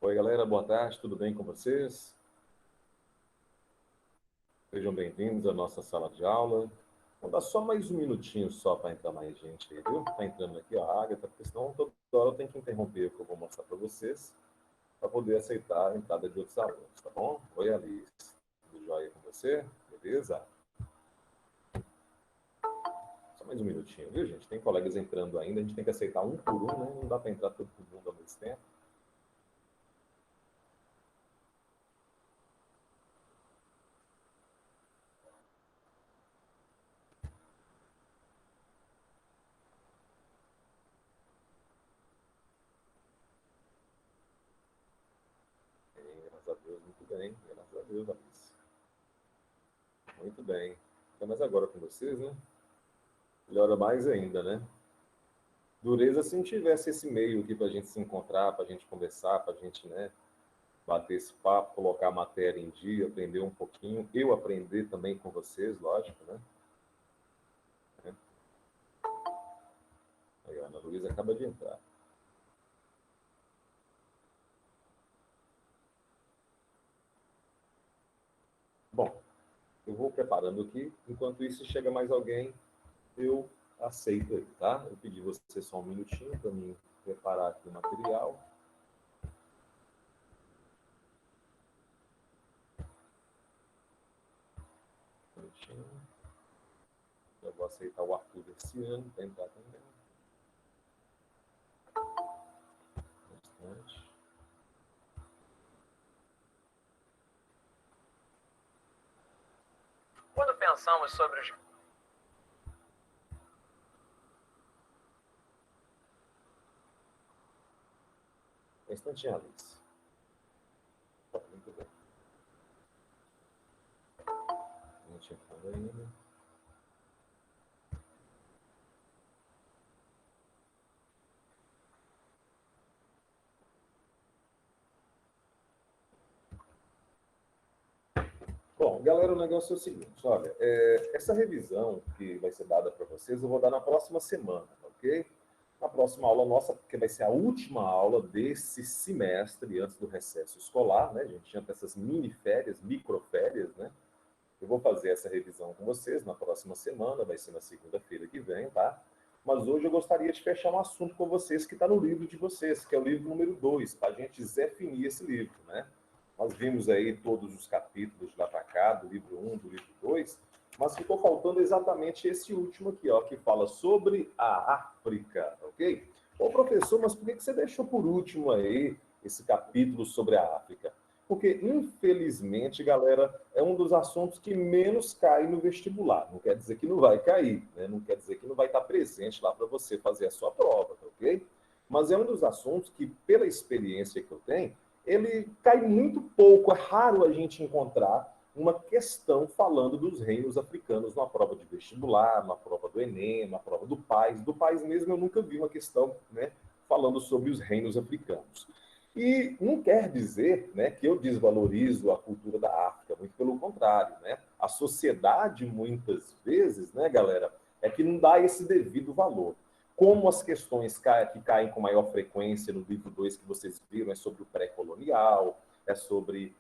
Oi, galera, boa tarde, tudo bem com vocês? Sejam bem-vindos à nossa sala de aula. Vou dar só mais um minutinho só para entrar mais gente aí, viu? Tá entrando aqui a Agatha, porque senão toda hora eu tenho que interromper o que eu vou mostrar para vocês, para poder aceitar a entrada de outros alunos, tá bom? Oi, Alice. Tudo jóia com você? Beleza? Só mais um minutinho, viu, gente? Tem colegas entrando ainda, a gente tem que aceitar um por um, né? Não dá para entrar todo mundo ao mesmo tempo. Graças a Deus, muito bem. Graças a Deus, Alice. Muito bem. Então, mas agora com vocês, né? Melhora mais ainda, né? Dureza se não tivesse esse meio aqui para a gente se encontrar, para a gente conversar, para a gente, né, bater esse papo, colocar a matéria em dia, aprender um pouquinho. Eu aprender também com vocês, lógico, né? Aí a Ana Luísa acaba de entrar. Bom, eu vou preparando aqui. Enquanto isso, chega mais alguém, eu aceito aí, tá? Eu pedi você só um minutinho para mim preparar aqui o material. Um minutinho. Eu vou aceitar o Arthur esse ano para entrar também. Bastante. Quando pensamos sobre os... Um instantinho, Alice. Muito bem. A gente entrando ainda. Bom, galera, o negócio é o seguinte, olha, essa revisão que vai ser dada para vocês, eu vou dar na próxima semana, ok? Na próxima aula nossa, porque vai ser a última aula desse semestre, antes do recesso escolar, né? A gente tinha essas mini-férias, microférias, né? Eu vou fazer essa revisão com vocês na próxima semana, vai ser na segunda-feira que vem, tá? Mas hoje eu gostaria de fechar um assunto com vocês que está no livro de vocês, que é o livro número 2, para a gente definir esse livro, né? Nós vimos aí todos os capítulos de lá para cá, do livro 1, do livro 2, mas ficou faltando exatamente esse último aqui, ó, que fala sobre a África, ok? Ô, professor, mas por que você deixou por último aí esse capítulo sobre a África? Porque, infelizmente, galera, é um dos assuntos que menos cai no vestibular. Não quer dizer que não vai cair, né? Não quer dizer que não vai estar presente lá para você fazer a sua prova, tá ok? Mas é um dos assuntos que, pela experiência que eu tenho, ele cai muito pouco. É raro a gente encontrar uma questão falando dos reinos africanos numa prova de vestibular, numa prova do Enem, na prova do PAS. Do PAS mesmo eu nunca vi uma questão, né, falando sobre os reinos africanos. E não quer dizer, né, que eu desvalorizo a cultura da África, muito pelo contrário, né? A sociedade, muitas vezes, né, galera, é que não dá esse devido valor. Como as questões que caem com maior frequência no livro 2 que vocês viram é sobre o pré-colonial, é sobre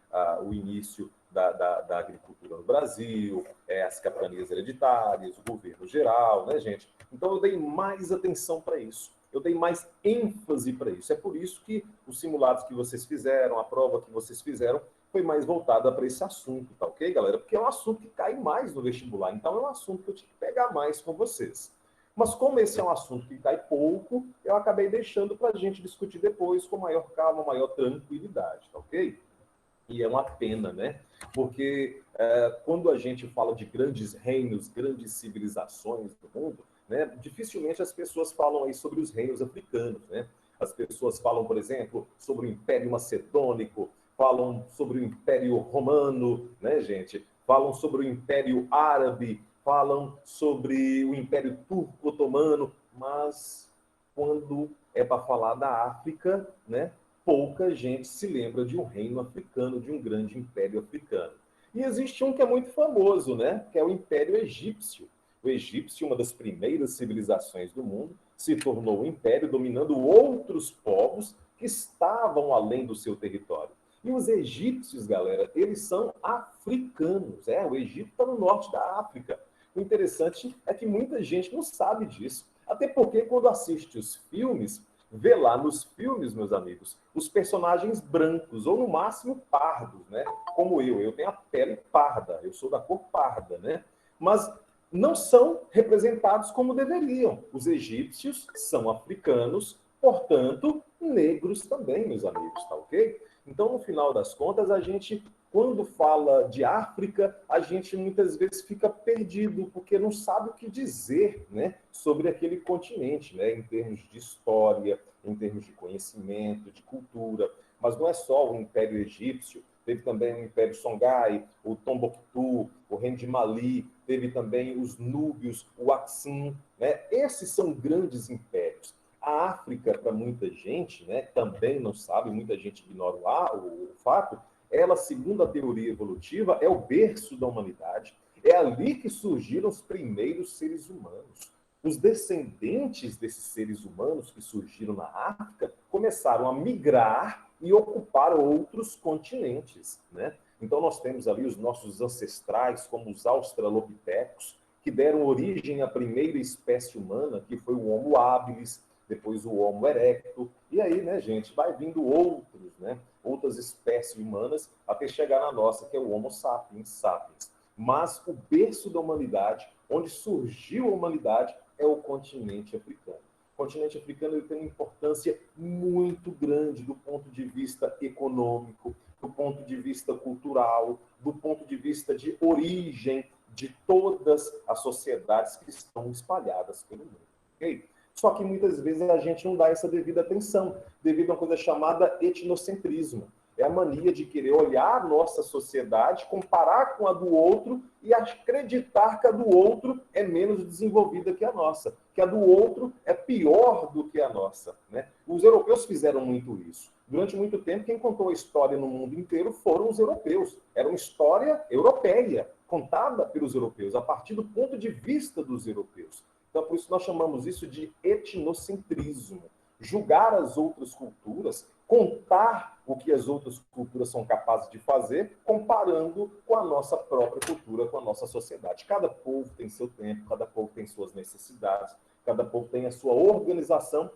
o início da agricultura no Brasil, as capitanias hereditárias, o governo geral, né, gente? Então eu dei mais atenção para isso. Eu dei mais ênfase para isso. É por isso que os simulados que vocês fizeram, a prova que vocês fizeram, foi mais voltada para esse assunto, tá ok, galera? Porque é um assunto que cai mais no vestibular. Então é um assunto que eu tinha que pegar mais com vocês. Mas como esse é um assunto que cai pouco, eu acabei deixando para a gente discutir depois com maior calma, maior tranquilidade, tá ok? E é uma pena, né? Porque quando a gente fala de grandes reinos, grandes civilizações do mundo, né, dificilmente as pessoas falam aí sobre os reinos africanos, né? As pessoas falam, por exemplo, sobre o Império Macedônico, falam sobre o Império Romano, né, gente? Falam sobre o Império Árabe, falam sobre o Império Turco-Otomano, mas quando é para falar da África, né, pouca gente se lembra de um reino africano, de um grande império africano. E existe um que é muito famoso, né, que é o Império Egípcio. O egípcio, uma das primeiras civilizações do mundo, se tornou um império dominando outros povos que estavam além do seu território. E os egípcios, galera, eles são africanos. O Egito está no norte da África. O interessante é que muita gente não sabe disso. Até porque quando assiste os filmes, vê lá nos filmes, meus amigos, os personagens brancos, ou no máximo pardos, né? Como eu tenho a pele parda, eu sou da cor parda, né? Mas não são representados como deveriam. Os egípcios são africanos, portanto, negros também, meus amigos, tá ok? Então, no final das contas, a gente, quando fala de África, a gente muitas vezes fica perdido, porque não sabe o que dizer, né, sobre aquele continente, né, em termos de história, em termos de conhecimento, de cultura. Mas não é só o Império Egípcio, teve também o Império Songhai, o Tombouctou, o Reino de Mali, teve também os Núbios, o Axum, né? Esses são grandes impérios. A África, para muita gente, né, também não sabe, muita gente ignora o fato, ela, segundo a teoria evolutiva, é o berço da humanidade. É ali que surgiram os primeiros seres humanos. Os descendentes desses seres humanos que surgiram na África começaram a migrar e ocupar outros continentes, né? Então, nós temos ali os nossos ancestrais, como os australopitecos, que deram origem à primeira espécie humana, que foi o Homo habilis, depois o Homo erectus, e aí, né, gente, vai vindo outros, né, outras espécies humanas, até chegar na nossa, que é o Homo sapiens sapiens. Mas o berço da humanidade, onde surgiu a humanidade, é o continente africano. O continente africano ele tem uma importância muito grande do ponto de vista econômico, do ponto de vista cultural, do ponto de vista de origem de todas as sociedades que estão espalhadas pelo mundo. Okay? Só que muitas vezes a gente não dá essa devida atenção, devido a uma coisa chamada etnocentrismo. É a mania de querer olhar a nossa sociedade, comparar com a do outro e acreditar que a do outro é menos desenvolvida que a nossa, que a do outro é pior do que a nossa, né? Os europeus fizeram muito isso. Durante muito tempo, quem contou a história no mundo inteiro foram os europeus. Era uma história europeia, contada pelos europeus, a partir do ponto de vista dos europeus. Então, por isso nós chamamos isso de etnocentrismo. Julgar as outras culturas, contar o que as outras culturas são capazes de fazer, comparando com a nossa própria cultura, com a nossa sociedade. Cada povo tem seu tempo, cada povo tem suas necessidades, cada povo tem a sua organização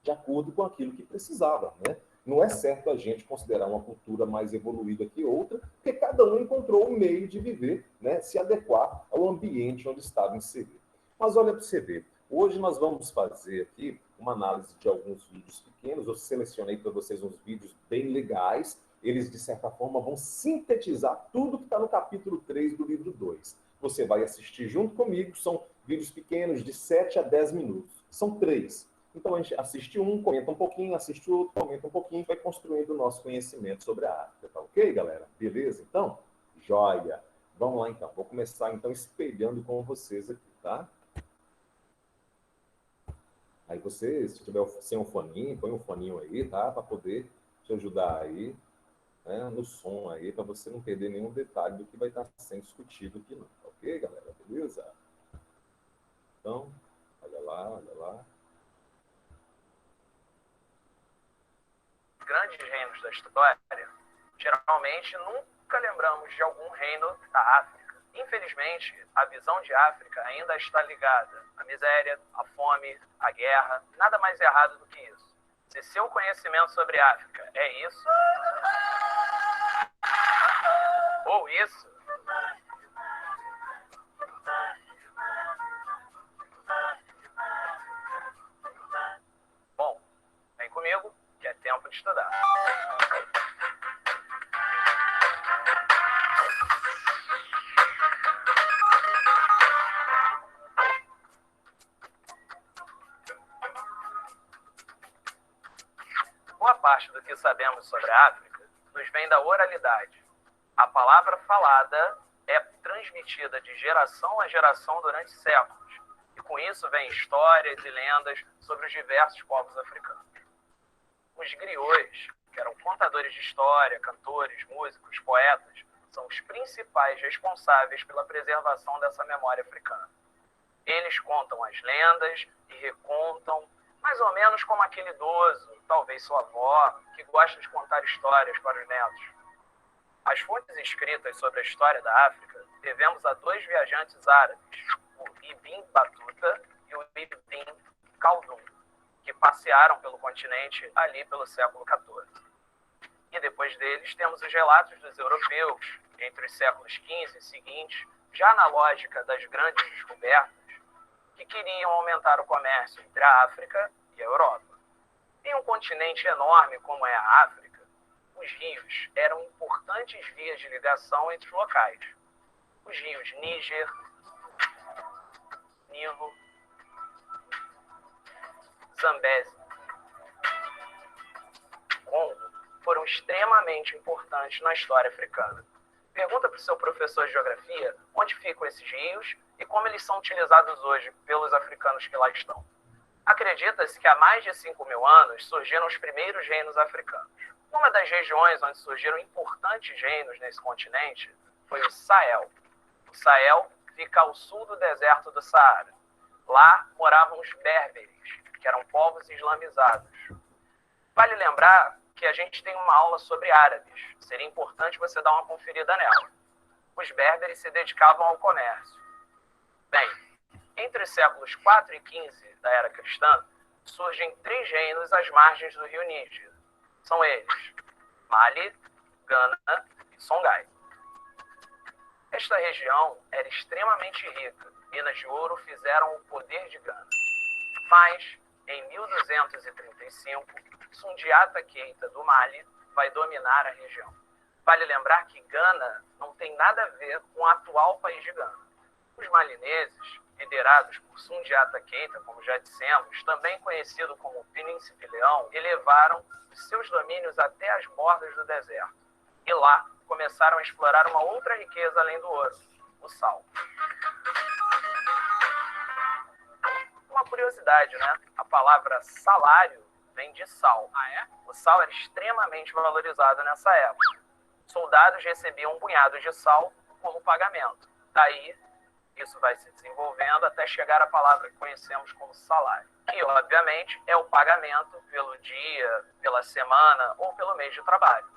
de acordo com aquilo que precisava, né? Não é certo a gente considerar uma cultura mais evoluída que outra, porque cada um encontrou um meio de viver, né, se adequar ao ambiente onde estava inserido. Mas olha para você ver, hoje nós vamos fazer aqui uma análise de alguns vídeos pequenos, eu selecionei para vocês uns vídeos bem legais, eles de certa forma vão sintetizar tudo que está no capítulo 3 do livro 2. Você vai assistir junto comigo, são vídeos pequenos de 7 a 10 minutos, são 3. Então, a gente assiste um, comenta um pouquinho, assiste outro, comenta um pouquinho, vai construindo o nosso conhecimento sobre a África, tá ok, galera? Beleza? Então, joia! Vamos lá, então. Vou começar, então, espelhando com vocês aqui, tá? Aí você, se tiver sem um foninho, põe um foninho aí, tá? Para poder te ajudar aí, né? No som aí, para você não perder nenhum detalhe do que vai estar sendo discutido aqui, não. Tá ok, galera? Beleza? Então, olha lá, olha lá. Grandes reinos da história, geralmente nunca lembramos de algum reino da África. Infelizmente, a visão de África ainda está ligada à miséria, à fome, à guerra. Nada mais errado do que isso. Se seu conhecimento sobre África é isso, ou isso, bom, vem comigo, que é tempo de estudar. Boa parte do que sabemos sobre a África nos vem da oralidade. A palavra falada é transmitida de geração a geração durante séculos, e com isso vem histórias e lendas sobre os diversos povos africanos. Os griots, que eram contadores de história, cantores, músicos, poetas, são os principais responsáveis pela preservação dessa memória africana. Eles contam as lendas e recontam, mais ou menos como aquele idoso talvez sua avó, que gosta de contar histórias para os netos. As fontes escritas sobre a história da África devemos a dois viajantes árabes, o Ibn Battuta e o Ibn Khaldun, que passearam pelo continente ali pelo século XIV. E depois deles temos os relatos dos europeus, entre os séculos XV e seguintes, já na lógica das grandes descobertas, que queriam aumentar o comércio entre a África e a Europa. Em um continente enorme como é a África, os rios eram importantes vias de ligação entre os locais. Os rios Níger, Nilo, Zambéze, Congo foram extremamente importantes na história africana. Pergunta para o seu professor de geografia onde ficam esses rios e como eles são utilizados hoje pelos africanos que lá estão. Acredita-se que há mais de 5.000 anos surgiram os primeiros reinos africanos. Uma das regiões onde surgiram importantes reinos nesse continente foi o Sahel. O Sahel fica ao sul do deserto do Saara. Lá moravam os berberes, que eram povos islamizados. Vale lembrar que a gente tem uma aula sobre árabes. Seria importante você dar uma conferida nela. Os berberes se dedicavam ao comércio. Bem, entre os séculos 4 e 15 da era cristã, surgem 3 reinos às margens do rio Níger. São eles: Mali, Gana e Songhai. Esta região era extremamente rica. Minas de ouro fizeram o poder de Gana. Mas, em 1235, Sundiata Keita, do Mali, vai dominar a região. Vale lembrar que Gana não tem nada a ver com o atual país de Gana. Os malineses, liderados por Sundiata Keita, como já dissemos, também conhecido como Príncipe Leão, elevaram os seus domínios até as bordas do deserto. E lá começaram a explorar uma outra riqueza além do ouro, o sal. Uma curiosidade, né? A palavra salário vem de sal. Ah, é? O sal era extremamente valorizado nessa época. Soldados recebiam um punhado de sal como pagamento. Daí, isso vai se desenvolvendo até chegar à palavra que conhecemos como salário. Que, obviamente, é o pagamento pelo dia, pela semana ou pelo mês de trabalho.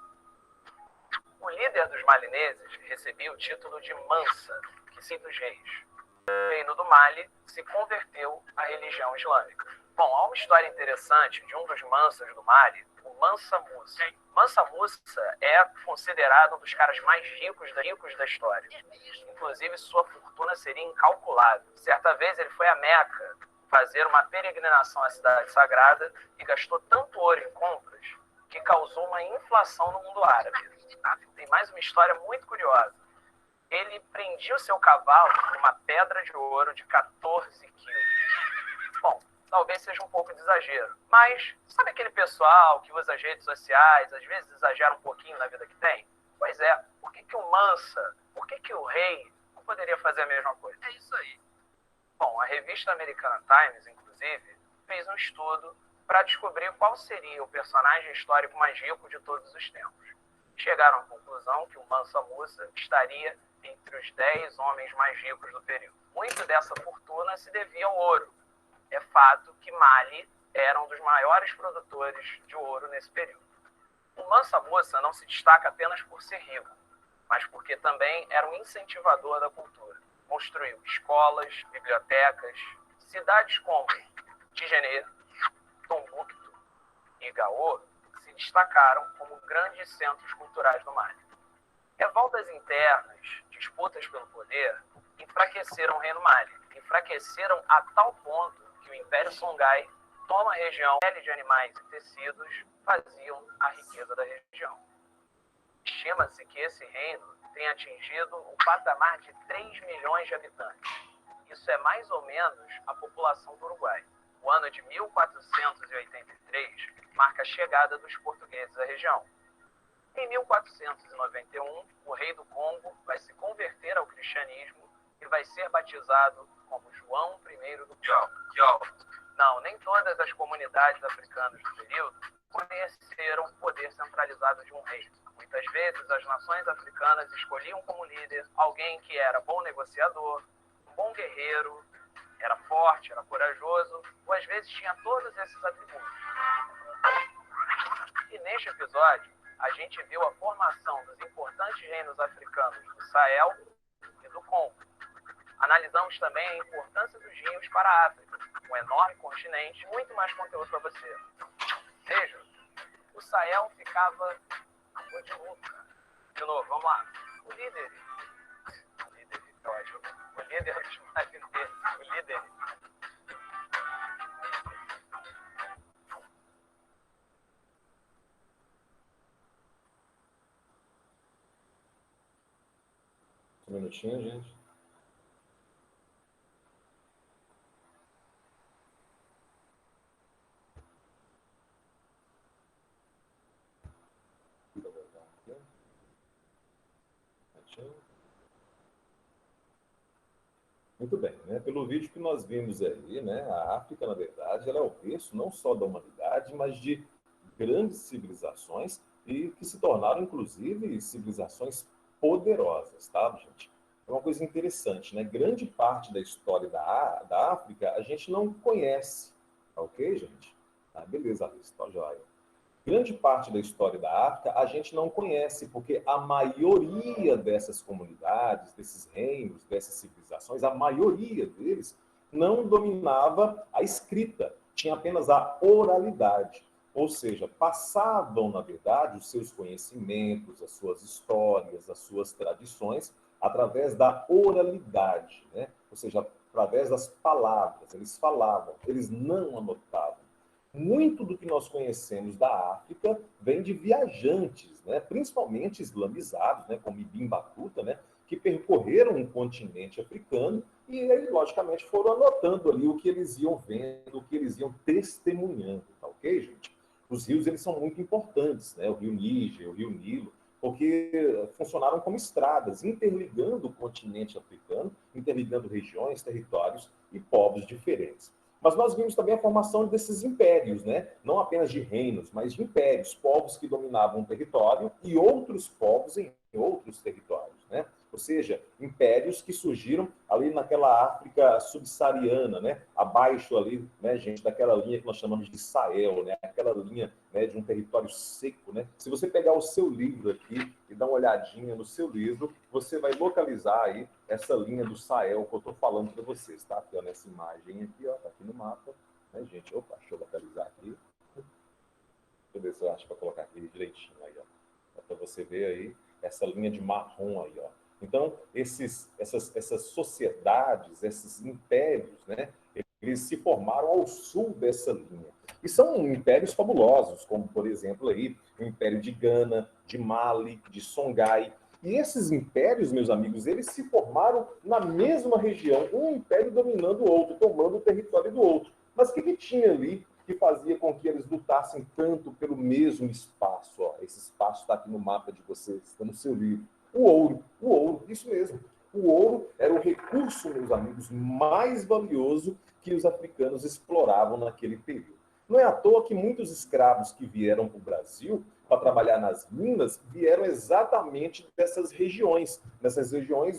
O líder dos malineses recebia o título de Mansa, que significa dos reis. O reino do Mali se converteu à religião islâmica. Bom, há uma história interessante de um dos Mansas do Mali, o Mansa Musa. Mansa Musa é considerado um dos caras mais ricos da história. Inclusive, sua fortuna seria incalculável. Certa vez ele foi a Meca fazer uma peregrinação à cidade sagrada e gastou tanto ouro em compras que causou uma inflação no mundo árabe. Tem mais uma história muito curiosa. Ele prendia o seu cavalo com uma pedra de ouro de 14 quilos. Bom, talvez seja um pouco de exagero, mas sabe aquele pessoal que usa as redes sociais, às vezes exagera um pouquinho na vida que tem? Pois é, por que o Mansa, por que o rei não poderia fazer a mesma coisa? É isso aí. Bom, a revista americana Times, inclusive, fez um estudo para descobrir qual seria o personagem histórico mais rico de todos os tempos. Chegaram à conclusão que o Mansa Musa estaria entre os 10 homens mais ricos do período. Muito dessa fortuna se devia ao ouro. É fato que Mali era um dos maiores produtores de ouro nesse período. O Mansa Musa não se destaca apenas por ser rico, mas porque também era um incentivador da cultura. Construiu escolas, bibliotecas, cidades como Tijenê, Tombouctou e Gao se destacaram como grandes centros culturais do Mali. Revoltas internas, disputas pelo poder, enfraqueceram o reino Mali. Enfraqueceram a tal ponto que o Império Songhai toma a região. Pele de animais e tecidos faziam a riqueza da região. Estima-se que esse reino tenha atingido o patamar de 3 milhões de habitantes. Isso é mais ou menos a população do Uruguai. O ano de 1483 marca a chegada dos portugueses à região. Em 1491, o rei do Congo vai se converter ao cristianismo e vai ser batizado como João I do Congo. Não, nem todas as comunidades africanas do período conheceram o poder centralizado de um rei. Muitas vezes, as nações africanas escolhiam como líder alguém que era bom negociador, um bom guerreiro, era forte, era corajoso, ou às vezes tinha todos esses atributos. E neste episódio, a gente viu a formação dos importantes reinos africanos do Sahel e do Congo. Analisamos também a importância dos rios para a África, um enorme continente, muito mais conteúdo para você. Veja, o Sahel ficava de luta. De novo, vamos lá. O líder dos marinheiros, o líder. Um minutinho, gente. Muito bem, né? Pelo vídeo que nós vimos aí, né? A África, na verdade, ela é o berço não só da humanidade, mas de grandes civilizações e que se tornaram, inclusive, civilizações poderosas, tá, gente? É uma coisa interessante, né? Grande parte da história da África a gente não conhece, tá ok, gente? Ah, beleza, Alice, tá joia. Grande parte da história da África a gente não conhece, porque a maioria dessas comunidades, desses reinos, dessas civilizações, a maioria deles não dominava a escrita, tinha apenas a oralidade. Ou seja, passavam, na verdade, os seus conhecimentos, as suas histórias, as suas tradições, através da oralidade, né? Ou seja, através das palavras. Eles falavam, eles não anotavam. Muito do que nós conhecemos da África vem de viajantes, né? Principalmente islamizados, né? Como Ibn Battuta, né? Que percorreram o continente africano e, aí, logicamente, foram anotando ali o que eles iam vendo, o que eles iam testemunhando, tá ok, gente? Os rios, eles são muito importantes, né? O rio Níger, o rio Nilo, porque funcionaram como estradas, interligando o continente africano, interligando regiões, territórios e povos diferentes. Mas nós vimos também a formação desses impérios, né? Não apenas de reinos, mas de impérios, povos que dominavam um território e outros povos em outros territórios, né? Ou seja, impérios que surgiram ali naquela África subsaariana, né? Abaixo ali, né, gente, daquela linha que nós chamamos de Sahel, né? Aquela linha, né, de um território seco, né? Se você pegar o seu livro aqui e dar uma olhadinha no seu livro, você vai localizar aí essa linha do Sahel que eu estou falando para vocês, tá? Aqui, ó, nessa imagem aqui, ó, tá aqui no mapa, né, gente? Opa, deixa eu localizar aqui. Deixa eu ver se eu acho para colocar aqui direitinho aí, ó. Para você ver aí essa linha de marrom aí, ó. Então, essas sociedades, esses impérios, né, eles se formaram ao sul dessa linha. E são impérios fabulosos, como, por exemplo, aí, o Império de Gana, de Mali, de Songhai. E esses impérios, meus amigos, eles se formaram na mesma região, um império dominando o outro, tomando o território do outro. Mas o que tinha ali que fazia com que eles lutassem tanto pelo mesmo espaço? Ó, esse espaço está aqui no mapa de vocês, está no seu livro. O ouro, isso mesmo. O ouro era o recurso, meus amigos, mais valioso que os africanos exploravam naquele período. Não é à toa que muitos escravos que vieram para o Brasil para trabalhar nas minas vieram exatamente dessas regiões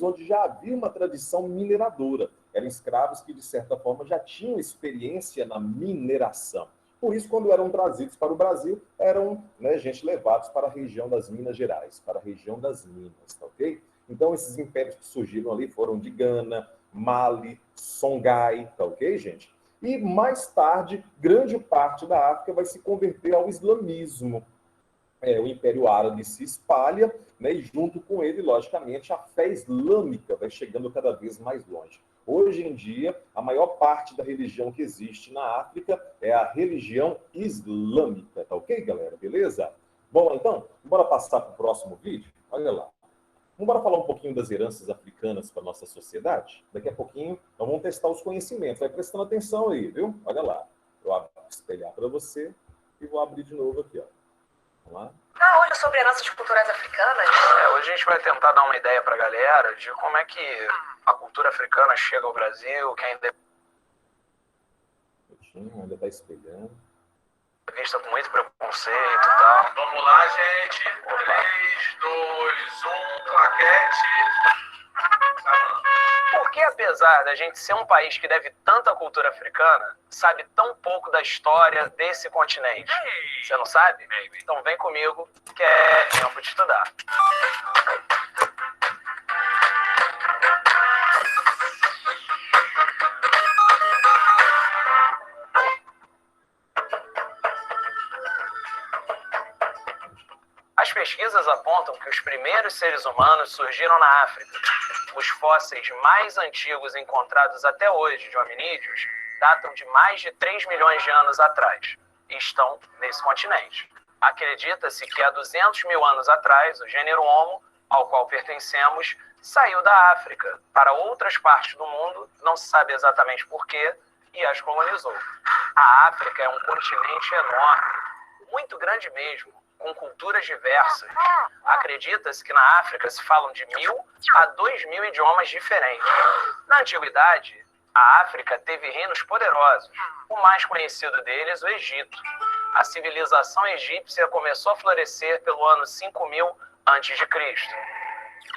onde já havia uma tradição mineradora. Eram escravos que, de certa forma, já tinham experiência na mineração. Por isso, quando eram trazidos para o Brasil, eram, né, gente, levados para a região das Minas Gerais, para a região das Minas, tá ok? Então, esses impérios que surgiram ali foram de Gana, Mali, Songhai, tá ok, gente? E mais tarde, grande parte da África vai se converter ao islamismo. O Império Árabe se espalha, né, e junto com ele, logicamente, a fé islâmica vai chegando cada vez mais longe. Hoje em dia, a maior parte da religião que existe na África é a religião islâmica, tá ok, galera? Beleza? Bom, então, bora passar para o próximo vídeo? Olha lá. Vamos falar um pouquinho das heranças africanas para a nossa sociedade? Daqui a pouquinho, então vamos testar os conhecimentos. Vai prestando atenção aí, viu? Olha lá. Eu vou espelhar para você e vou abrir de novo aqui, ó. Vamos lá. Hoje sobre heranças culturais africanas. Hoje a gente vai tentar dar uma ideia para a galera de como é que a cultura africana chega ao Brasil, que ainda ainda está espelhando. É vista com muito preconceito e tal. Vamos lá, gente. 3, 2, 1, claquete. Por que apesar da gente ser um país que deve tanta cultura africana, sabe tão pouco da história desse continente. Você não sabe? Então vem comigo, que é tempo de estudar. As pesquisas apontam que os primeiros seres humanos surgiram na África. Os fósseis mais antigos encontrados até hoje de hominídeos datam de mais de 3 milhões de anos atrás e estão nesse continente. Acredita-se que há 200 mil anos atrás, o gênero Homo, ao qual pertencemos, saiu da África para outras partes do mundo, não se sabe exatamente porquê, e as colonizou. A África é um continente enorme, muito grande mesmo, com culturas diversas. Acredita-se que na África se falam de 1.000 a 2.000 idiomas diferentes. Na antiguidade, a África teve reinos poderosos. O mais conhecido deles, o Egito. A civilização egípcia começou a florescer pelo ano 5000 a.C.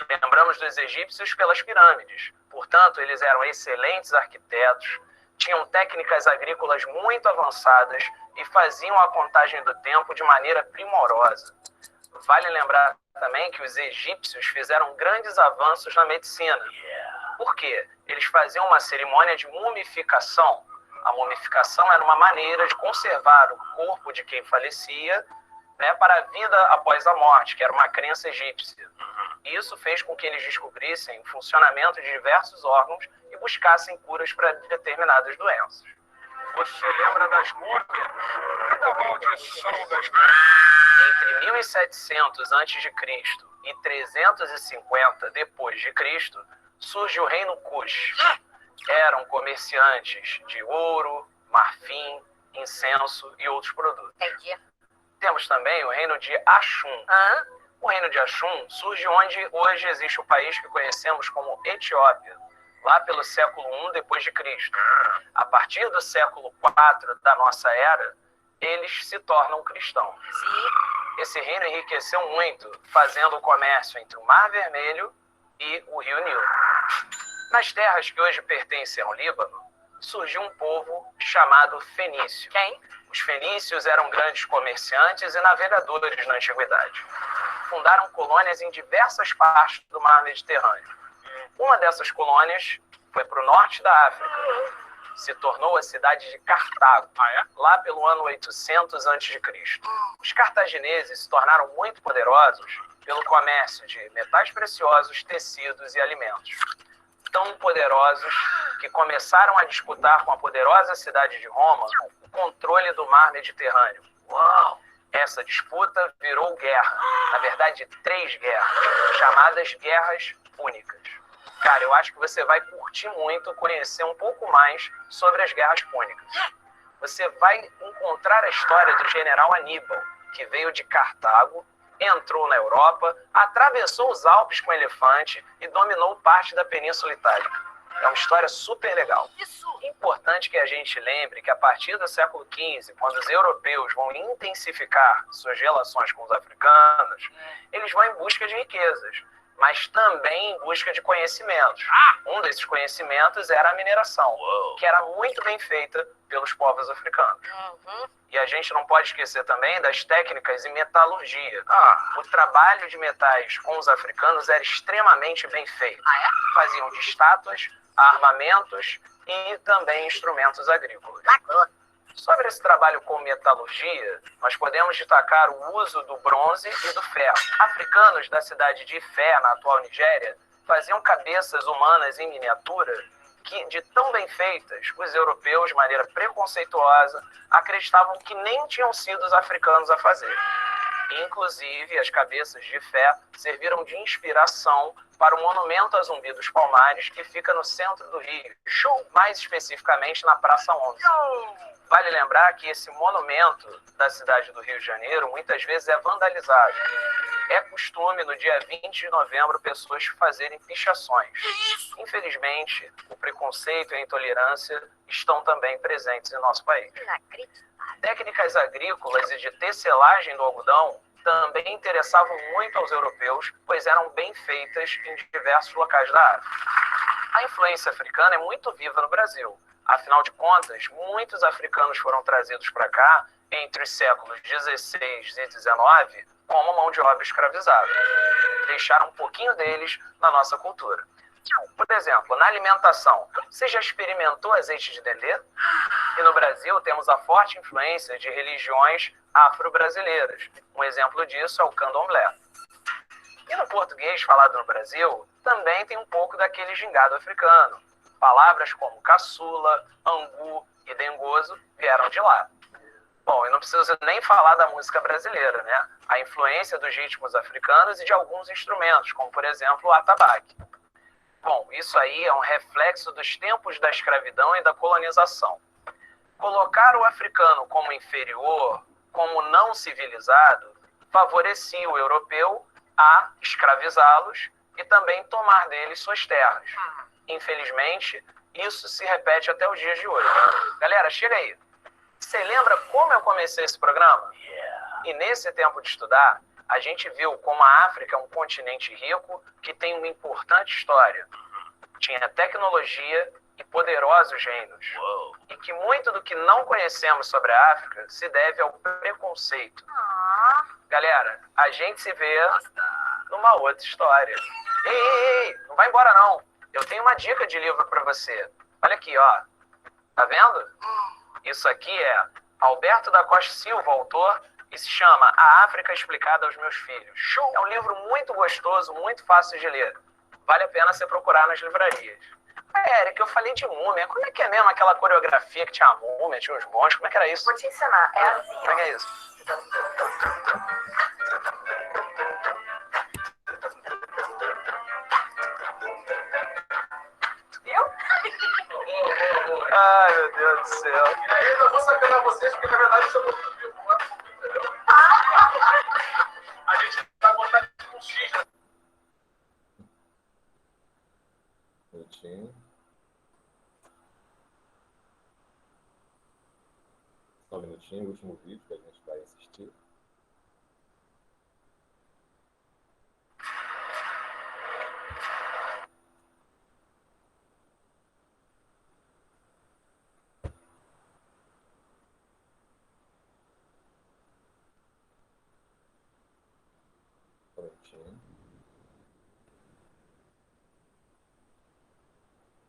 Lembramos dos egípcios pelas pirâmides. Portanto, eles eram excelentes arquitetos, tinham técnicas agrícolas muito avançadas e faziam a contagem do tempo de maneira primorosa. Vale lembrar também que os egípcios fizeram grandes avanços na medicina. Por quê? Eles faziam uma cerimônia de mumificação. A mumificação era uma maneira de conservar o corpo de quem falecia, né, para a vida após a morte, que era uma crença egípcia. Isso fez com que eles descobrissem o funcionamento de diversos órgãos e buscassem curas para determinadas doenças. Você lembra das múmias? E da maldição das múmias? Entre 1700 a.C. e 350 depois de Cristo, surge o reino Kush. Eram comerciantes de ouro, marfim, incenso e outros produtos. Entendi. Temos também o reino de Axum. O reino de Axum surge onde hoje existe o país que conhecemos como Etiópia, lá pelo século I depois de Cristo. A partir do século IV da nossa era, eles se tornam cristãos. Sim. Esse reino enriqueceu muito, fazendo o comércio entre o Mar Vermelho e o Rio Nilo. Nas terras que hoje pertencem ao Líbano, surgiu um povo chamado fenício. Quem? Os fenícios eram grandes comerciantes e navegadores na antiguidade. Fundaram colônias em diversas partes do mar Mediterrâneo. Uma dessas colônias foi para o norte da África. Se tornou a cidade de Cartago, lá pelo ano 800 a.C. Os cartagineses se tornaram muito poderosos pelo comércio de metais preciosos, tecidos e alimentos. Tão poderosos que começaram a disputar com a poderosa cidade de Roma o controle do mar Mediterrâneo. Uau! Essa disputa virou guerra, na verdade 3 guerras, chamadas Guerras Púnicas. Cara, eu acho que você vai curtir muito conhecer um pouco mais sobre as Guerras Púnicas. Você vai encontrar a história do general Aníbal, que veio de Cartago, entrou na Europa, atravessou os Alpes com elefante e dominou parte da Península Itálica. É uma história super legal. Isso. Importante que a gente lembre que a partir do século XV, quando os europeus vão intensificar suas relações com os africanos, eles vão em busca de riquezas, mas também em busca de conhecimentos. Um desses conhecimentos era a mineração, que era muito bem feita pelos povos africanos. E a gente não pode esquecer também das técnicas em metalurgia. O trabalho de metais com os africanos era extremamente bem feito. Faziam de estátuas, armamentos e também instrumentos agrícolas. Sobre esse trabalho com metalurgia, nós podemos destacar o uso do bronze e do ferro. Africanos da cidade de Ifé, na atual Nigéria, faziam cabeças humanas em miniatura que, de tão bem feitas, os europeus, de maneira preconceituosa, acreditavam que nem tinham sido os africanos a fazer. Inclusive, as cabeças de Ifé serviram de inspiração para o monumento a Zumbi dos Palmares, que fica no centro do Rio, mais especificamente na Praça 11. Vale lembrar que esse monumento da cidade do Rio de Janeiro muitas vezes é vandalizado. É costume, no dia 20 de novembro, pessoas fazerem pichações. Infelizmente, o preconceito e a intolerância estão também presentes em nosso país. Técnicas agrícolas e de tecelagem do algodão também interessavam muito aos europeus, pois eram bem feitas em diversos locais da África. A influência africana é muito viva no Brasil. Afinal de contas, muitos africanos foram trazidos para cá entre os séculos XVI e XIX como mão de obra escravizada. Deixaram um pouquinho deles na nossa cultura. Por exemplo, na alimentação, você já experimentou azeite de dendê? E no Brasil temos a forte influência de religiões afro-brasileiras. Um exemplo disso é o candomblé. E no português falado no Brasil, também tem um pouco daquele gingado africano. Palavras como caçula, angu e dengoso vieram de lá. Bom, e não preciso nem falar da música brasileira, né? A influência dos ritmos africanos e de alguns instrumentos, como por exemplo o atabaque. Bom, isso aí é um reflexo dos tempos da escravidão e da colonização. Colocar o africano como inferior, como não civilizado, favorecia o europeu a escravizá-los e também tomar deles suas terras. Infelizmente, isso se repete até os dias de hoje. Galera, chega aí. Você lembra como eu comecei esse programa? E nesse tempo de estudar, a gente viu como a África é um continente rico que tem uma importante história. Tinha tecnologia e poderosos reinos. E que muito do que não conhecemos sobre a África se deve ao preconceito. Galera, a gente se vê numa outra história. Ei, não vai embora não. Eu tenho uma dica de livro para você. Olha aqui, ó. Tá vendo? Isso aqui é Alberto da Costa Silva, autor, e se chama A África Explicada aos Meus Filhos. É um livro muito gostoso, muito fácil de ler. Vale a pena você procurar nas livrarias. Eric, eu falei de múmia. Como é que é mesmo aquela coreografia que tinha a múmia, tinha os monstros? Como é que era isso? Vou te ensinar. É assim, Como é que é isso? Viu? Ai, meu Deus do céu. E aí eu vou sacanear vocês, porque na verdade isso é muito vivo. A gente tá botando um X, né? Só um minutinho, o último vídeo que a gente vai assistir. Só um minutinho.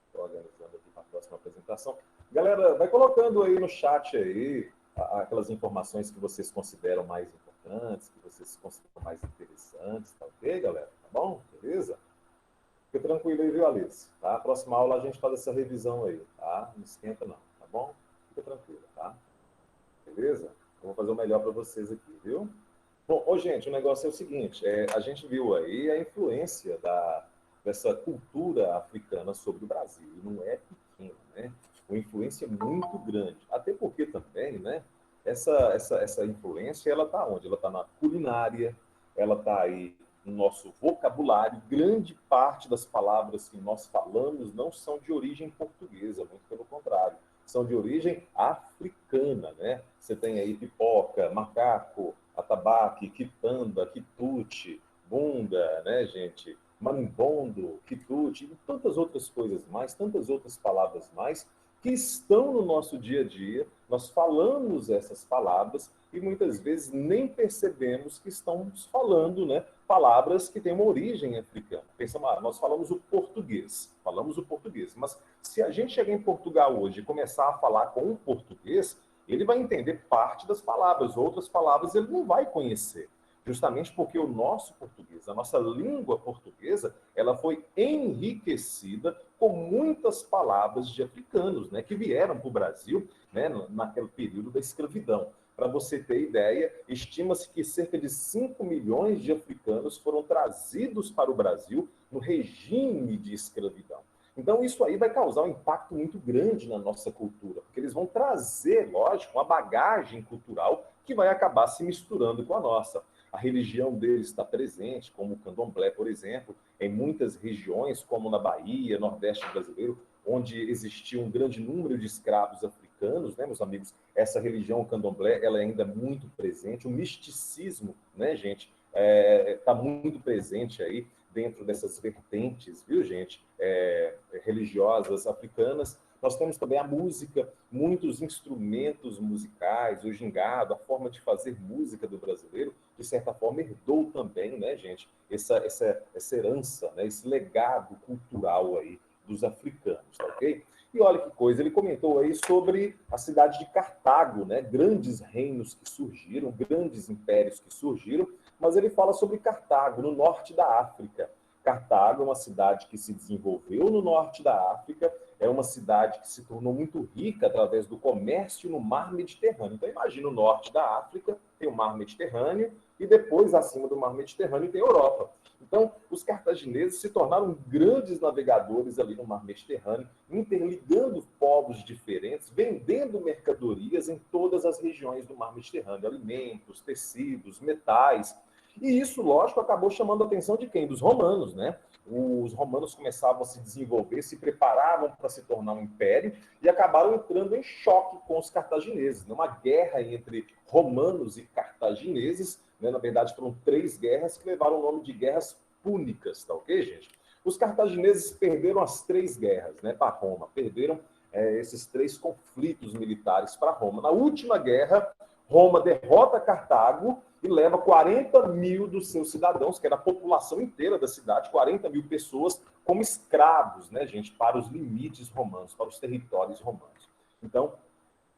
Estou organizando aqui para a próxima apresentação. Galera, vai colocando aí no chat aí aquelas informações que vocês consideram mais importantes, que vocês consideram mais interessantes, tá ok, galera? Tá bom? Beleza? Fica tranquilo aí, viu, Alice? Tá? A próxima aula a gente faz essa revisão aí, tá? Não esquenta não, tá bom? Fica tranquilo, tá? Beleza? Eu vou fazer o melhor para vocês aqui, viu? Bom, gente, o negócio é o seguinte, a gente viu aí a influência dessa cultura africana sobre o Brasil, e não é pequena, né? Uma influência muito grande, até porque também, né? Essa influência, ela está onde? Ela está na culinária, ela está aí no nosso vocabulário. Grande parte das palavras que nós falamos não são de origem portuguesa, muito pelo contrário, são de origem africana, né? Você tem aí pipoca, macaco, atabaque, quitanda, quitute, bunda, né, gente? Marimbondo, quitute, e tantas outras coisas mais, tantas outras palavras mais, que estão no nosso dia a dia. Nós falamos essas palavras e muitas vezes nem percebemos que estamos falando, né, palavras que têm uma origem africana. Pensa, nós falamos o português, mas se a gente chegar em Portugal hoje e começar a falar com um português, ele vai entender parte das palavras, outras palavras ele não vai conhecer. Justamente porque o nosso português, a nossa língua portuguesa, ela foi enriquecida com muitas palavras de africanos, né, que vieram para o Brasil, né, naquele período da escravidão. Para você ter ideia, estima-se que cerca de 5 milhões de africanos foram trazidos para o Brasil no regime de escravidão. Então, isso aí vai causar um impacto muito grande na nossa cultura, porque eles vão trazer, lógico, uma bagagem cultural que vai acabar se misturando com a nossa. A religião deles está presente, como o candomblé, por exemplo, em muitas regiões, como na Bahia, Nordeste brasileiro, onde existia um grande número de escravos africanos, né, meus amigos? Essa religião, o candomblé, ela é ainda muito presente. O misticismo, né, gente, está muito presente aí dentro dessas vertentes, viu, gente, religiosas africanas. Nós temos também a música, muitos instrumentos musicais, o gingado, a forma de fazer música do brasileiro, de certa forma, herdou também, né, gente, essa herança, né, esse legado cultural aí dos africanos, tá ok? E olha que coisa, ele comentou aí sobre a cidade de Cartago, né, grandes reinos que surgiram, grandes impérios que surgiram, mas ele fala sobre Cartago, no norte da África. Cartago é uma cidade que se desenvolveu no norte da África, é uma cidade que se tornou muito rica através do comércio no mar Mediterrâneo. Então, imagina o norte da África, tem o mar Mediterrâneo, e depois, acima do mar Mediterrâneo, tem a Europa. Então, os cartagineses se tornaram grandes navegadores ali no mar Mediterrâneo, interligando povos diferentes, vendendo mercadorias em todas as regiões do mar Mediterrâneo, alimentos, tecidos, metais. E isso, lógico, acabou chamando a atenção de quem? Dos romanos, né? Os romanos começavam a se desenvolver, se preparavam para se tornar um império e acabaram entrando em choque com os cartagineses. Uma guerra entre romanos e cartagineses, né? Na verdade, foram 3 guerras que levaram o nome de guerras púnicas, tá ok, gente? Os cartagineses perderam as 3 guerras, né, para Roma, perderam esses 3 conflitos militares para Roma. Na última guerra, Roma derrota Cartago e leva 40 mil dos seus cidadãos, que era a população inteira da cidade, 40 mil pessoas, como escravos, né, gente, para os limites romanos, para os territórios romanos. Então,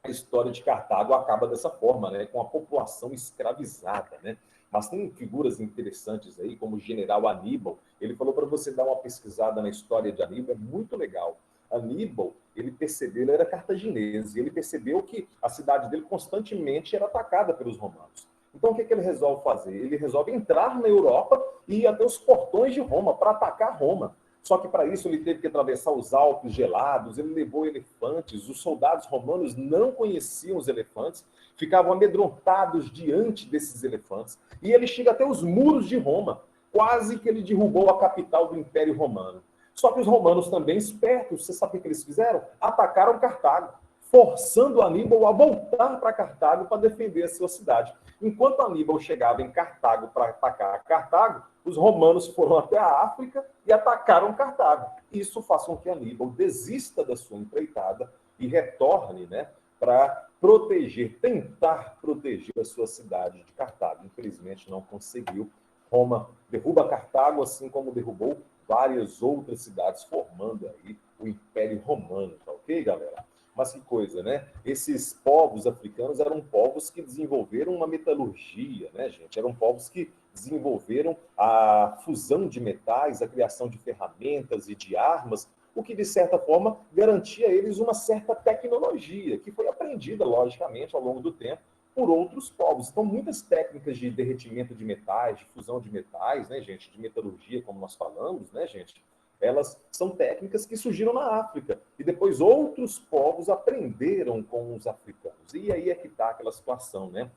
a história de Cartago acaba dessa forma, né, com a população escravizada, né? Mas tem figuras interessantes aí, como o general Aníbal. Ele falou para você dar uma pesquisada na história de Aníbal, é muito legal. Aníbal, ele percebeu, ele era cartaginês, e ele percebeu que a cidade dele constantemente era atacada pelos romanos. Então, o que ele resolve fazer? Ele resolve entrar na Europa e ir até os portões de Roma para atacar Roma. Só que para isso ele teve que atravessar os Alpes gelados, ele levou elefantes, os soldados romanos não conheciam os elefantes, ficavam amedrontados diante desses elefantes, e ele chega até os muros de Roma, quase que ele derrubou a capital do Império Romano. Só que os romanos também, espertos, você sabe o que eles fizeram? Atacaram Cartago, forçando Aníbal a voltar para Cartago para defender a sua cidade. Enquanto Aníbal chegava em Cartago para atacar Cartago, os romanos foram até a África e atacaram Cartago. Isso faz com que Aníbal desista da sua empreitada e retorne, né, para tentar proteger a sua cidade de Cartago. Infelizmente não conseguiu. Roma derruba Cartago, assim como derrubou várias outras cidades, formando aí o Império Romano, tá ok, galera? Mas que coisa, né? Esses povos africanos eram povos que desenvolveram uma metalurgia, né, gente? Eram povos que desenvolveram a fusão de metais, a criação de ferramentas e de armas, o que, de certa forma, garantia a eles uma certa tecnologia, que foi aprendida, logicamente, ao longo do tempo, por outros povos. Então, muitas técnicas de derretimento de metais, de fusão de metais, né, gente, de metalurgia, como nós falamos, né, gente, elas são técnicas que surgiram na África. E depois outros povos aprenderam com os africanos. E aí é que está aquela situação, né?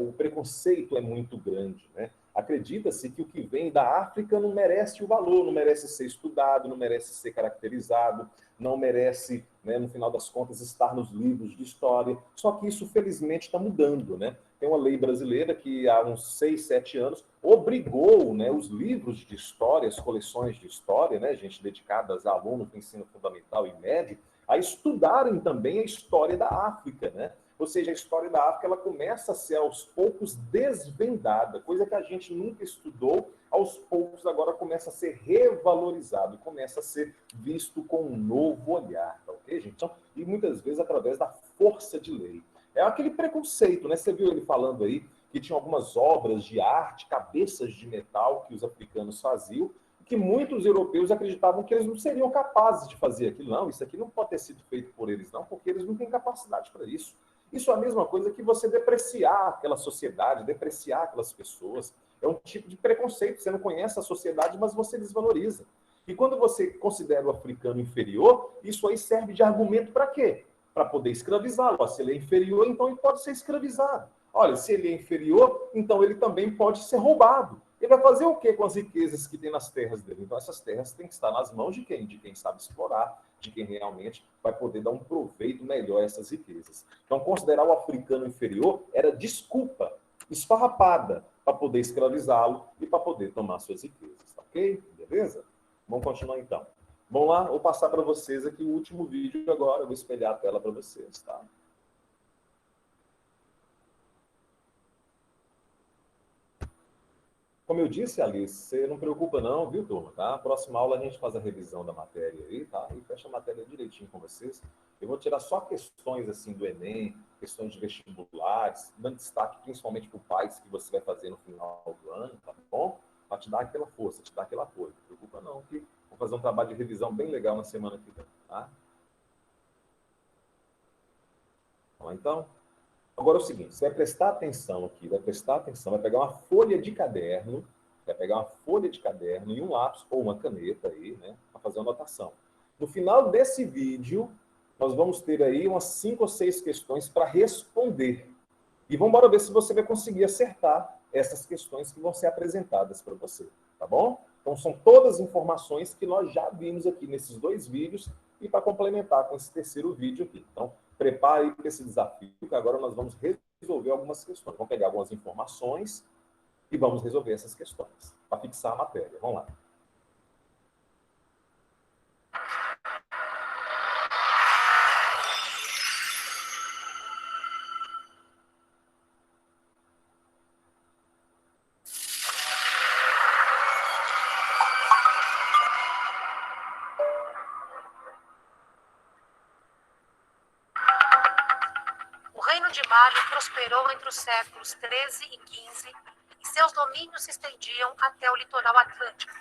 O preconceito é muito grande, né? Acredita-se que o que vem da África não merece o valor, não merece ser estudado, não merece ser caracterizado, não merece, né, no final das contas, estar nos livros de história. Só que isso, felizmente, está mudando, né? Tem uma lei brasileira que, há uns 6, 7 anos, obrigou, né, os livros de história, as coleções de história, né, gente, dedicadas a alunos do ensino fundamental e médio, a estudarem também a história da África, né? Ou seja, a história da África ela começa a ser, aos poucos, desvendada, coisa que a gente nunca estudou, aos poucos agora começa a ser revalorizado, começa a ser visto com um novo olhar, tá ok, gente? Então, e muitas vezes através da força de lei. É aquele preconceito, né? Você viu ele falando aí que tinha algumas obras de arte, cabeças de metal que os africanos faziam, que muitos europeus acreditavam que eles não seriam capazes de fazer aquilo. Não, isso aqui não pode ter sido feito por eles, não, porque eles não têm capacidade para isso. Isso é a mesma coisa que você depreciar aquela sociedade, depreciar aquelas pessoas. É um tipo de preconceito. Você não conhece a sociedade, mas você desvaloriza. E quando você considera o africano inferior, isso aí serve de argumento para quê? Para poder escravizá-lo. Se ele é inferior, então ele pode ser escravizado. Olha, se ele é inferior, então ele também pode ser roubado. Ele vai fazer o quê com as riquezas que tem nas terras dele? Então essas terras têm que estar nas mãos de quem? De quem sabe explorar, de quem realmente vai poder dar um proveito melhor a essas riquezas. Então considerar o africano inferior era desculpa esfarrapada para poder escravizá-lo e para poder tomar suas riquezas. Tá? ok? Beleza? Vamos continuar então. Vamos lá, vou passar para vocês aqui o último vídeo agora, eu vou espelhar a tela para vocês, tá? Como eu disse, Alice, você não preocupa não, viu, turma? Tá? A próxima aula a gente faz a revisão da matéria aí, tá? E fecha a matéria direitinho com vocês. Eu vou tirar só questões assim do Enem, questões de vestibulares, dando destaque principalmente para o PAS que você vai fazer no final do ano, tá bom? Para te dar aquela força, te dar aquele apoio. Não preocupa não, que vou fazer um trabalho de revisão bem legal na semana que vem, tá? Então, agora é o seguinte, você vai prestar atenção aqui, vai prestar atenção, vai pegar uma folha de caderno, e um lápis ou uma caneta aí, né, para fazer uma anotação. No final desse vídeo, nós vamos ter aí umas 5 ou 6 questões para responder. E vamos embora ver se você vai conseguir acertar essas questões que vão ser apresentadas para você, tá bom? Então, são todas informações que nós já vimos aqui nesses 2 vídeos e para complementar com esse terceiro vídeo aqui. Então, prepare aí para esse desafio, que agora nós vamos resolver algumas questões. Vamos pegar algumas informações e vamos resolver essas questões, para fixar a matéria. Vamos lá. O reino de Mali prosperou entre os séculos XIII e XV e seus domínios se estendiam até o litoral atlântico.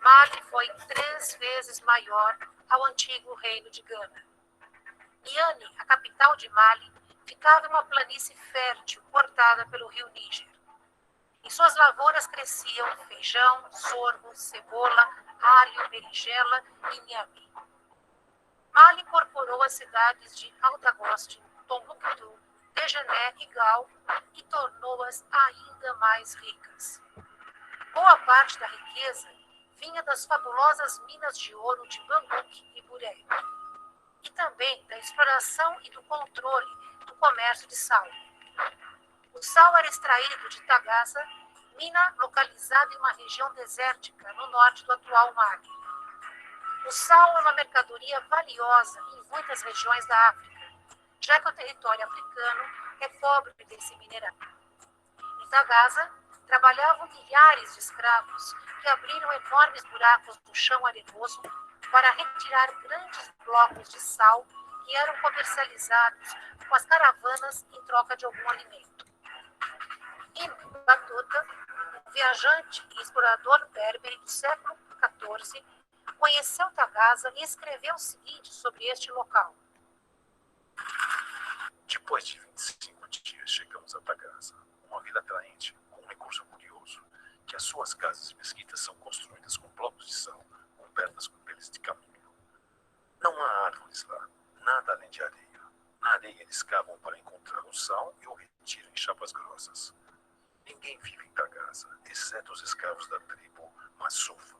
Mali foi 3 vezes maior ao antigo reino de Gana. Niani, a capital de Mali, ficava em uma planície fértil cortada pelo rio Níger. Em suas lavouras cresciam feijão, sorgo, cebola, alho, berinjela e inhame. Mali incorporou as cidades de Altagoste, Tombuctu, Tejené e Gal e tornou-as ainda mais ricas. Boa parte da riqueza vinha das fabulosas minas de ouro de Bambuque e Buré, e também da exploração e do controle do comércio de sal. O sal era extraído de Tagaza, mina localizada em uma região desértica no norte do atual Mali. O sal é uma mercadoria valiosa em muitas regiões da África, já que o território africano é pobre desse mineral. Em Tagaza, trabalhavam milhares de escravos que abriram enormes buracos no chão arenoso para retirar grandes blocos de sal que eram comercializados com as caravanas em troca de algum alimento. Ibn Battuta, um viajante e explorador berbere do século XIV, conheceu Tagaza e escreveu o seguinte sobre este local. Depois de 25 dias, chegamos a Tagaza, uma vila atraente, com um recurso curioso, que as suas casas e mesquitas são construídas com blocos de sal, cobertas com peles de camelo. Não há árvores lá, nada além de areia. Na areia eles cavam para encontrar o sal e o retiram em chapas grossas. Ninguém vive em Tagaza, exceto os escravos da tribo Massufa,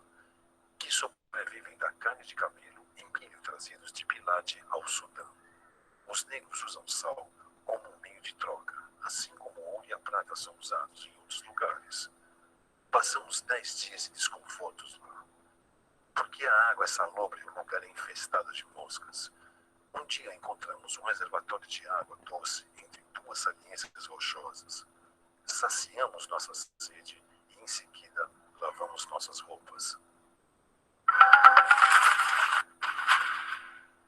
que sobrevivem da carne de camelo e milho trazidos de Pilate ao Sudão. Os negros usam sal como um meio de troca, assim como o ouro e a prata são usados em outros lugares. Passamos 10 dias de desconfortos lá, porque a água é salobre e o lugar é infestado de moscas. Um dia encontramos um reservatório de água doce entre 2 saliências rochosas. Saciamos nossa sede e, em seguida, lavamos nossas roupas.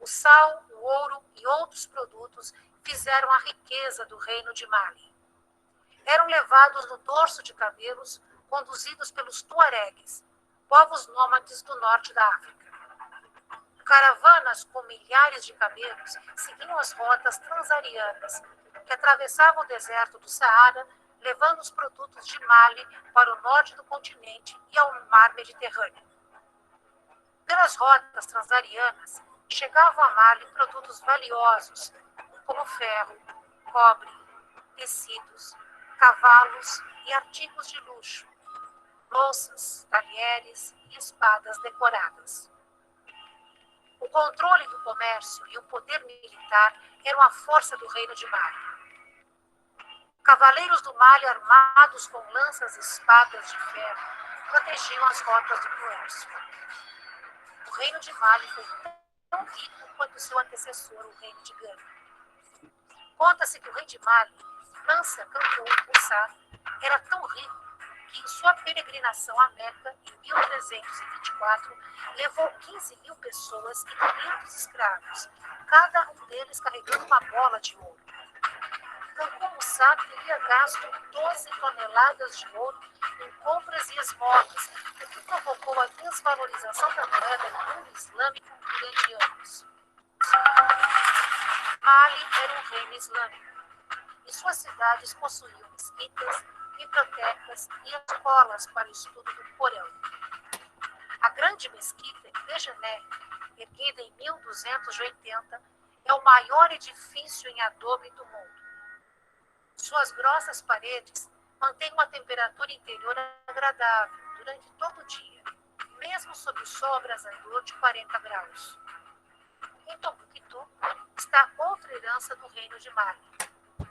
O sal, o ouro e outros produtos fizeram a riqueza do reino de Mali. Eram levados no dorso de camelos conduzidos pelos tuaregues, povos nômades do norte da África. Caravanas com milhares de camelos seguiam as rotas transarianas, que atravessavam o deserto do Saara, levando os produtos de Mali para o norte do continente e ao mar Mediterrâneo. Pelas rotas transarianas, chegavam a Mali produtos valiosos, como ferro, cobre, tecidos, cavalos e artigos de luxo, louças, talheres e espadas decoradas. O controle do comércio e o poder militar eram a força do reino de Mali. Cavaleiros do Mali armados com lanças e espadas de ferro protegiam as rotas do comércio. O reino de Mali foi tão rico quanto seu antecessor, o reino de Gana. Conta-se que o rei de Mali, Mansa Kankou Musa, era tão rico que em sua peregrinação a Meca, em 1324, levou 15 mil pessoas e 500 escravos, cada um deles carregando uma bola de ouro. Kankou Musa teria gasto 12 toneladas de ouro em compras e esmolas, o que provocou a desvalorização da moeda no mundo islâmico durante anos. Mali era um reino islâmico, e suas cidades possuíam mesquitas, bibliotecas e escolas para o estudo do Corão. A grande mesquita de Dejané, erguida em 1280, é o maior edifício em adobe do mundo. Suas grossas paredes mantêm uma temperatura interior agradável durante todo o dia, mesmo sob o sol abrasador de 40 graus. Em Tombuctu está outra herança do reino de Mali,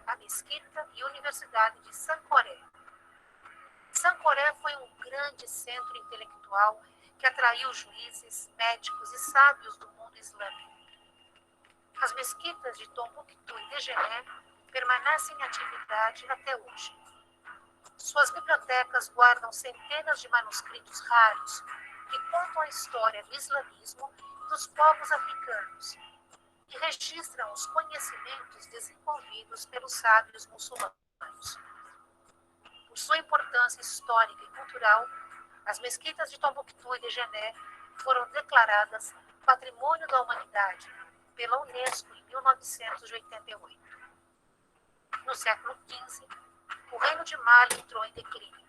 a mesquita e universidade de Sankoré. Sankoré foi um grande centro intelectual que atraiu juízes, médicos e sábios do mundo islâmico. As mesquitas de Tombuctu e Dejené permanecem em atividade até hoje. Suas bibliotecas guardam centenas de manuscritos raros que contam a história do islamismo e dos povos africanos e registram os conhecimentos desenvolvidos pelos sábios muçulmanos. Por sua importância histórica e cultural, as mesquitas de Tombuctu e Dejené foram declaradas Patrimônio da Humanidade pela Unesco em 1988. No século XV, o reino de Mali entrou em declínio.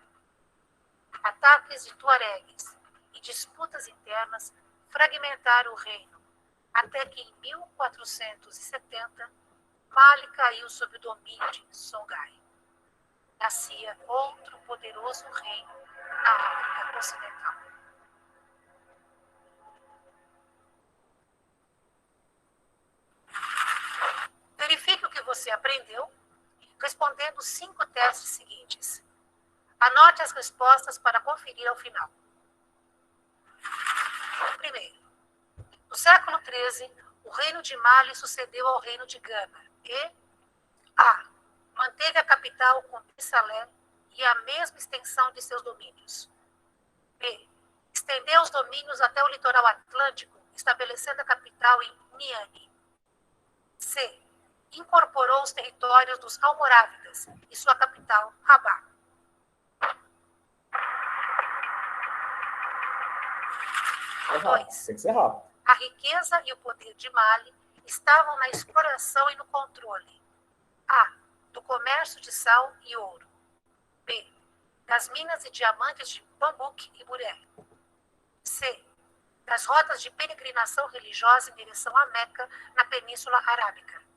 Ataques de tuaregues e disputas internas fragmentaram o reino, até que em 1470, Mali caiu sob o domínio de Songhai. Nascia outro poderoso reino na África Ocidental. Verifique o que você aprendeu respondendo 5 testes seguintes. Anote as respostas para conferir ao final. Primeiro, no século XIII, o reino de Mali sucedeu ao reino de Gana e A. Manteve a capital com Bissalé e a mesma extensão de seus domínios. B. Estendeu os domínios até o litoral atlântico, estabelecendo a capital em Niani. C. Incorporou os territórios dos Almorávidas e sua capital, Rabá. Tem que ser rápido. A riqueza e o poder de Mali estavam na exploração e no controle. A. Do comércio de sal e ouro. B. Das minas de diamantes de Bambuque e Buré. C. Das rotas de peregrinação religiosa em direção a Meca, na Península Arábica.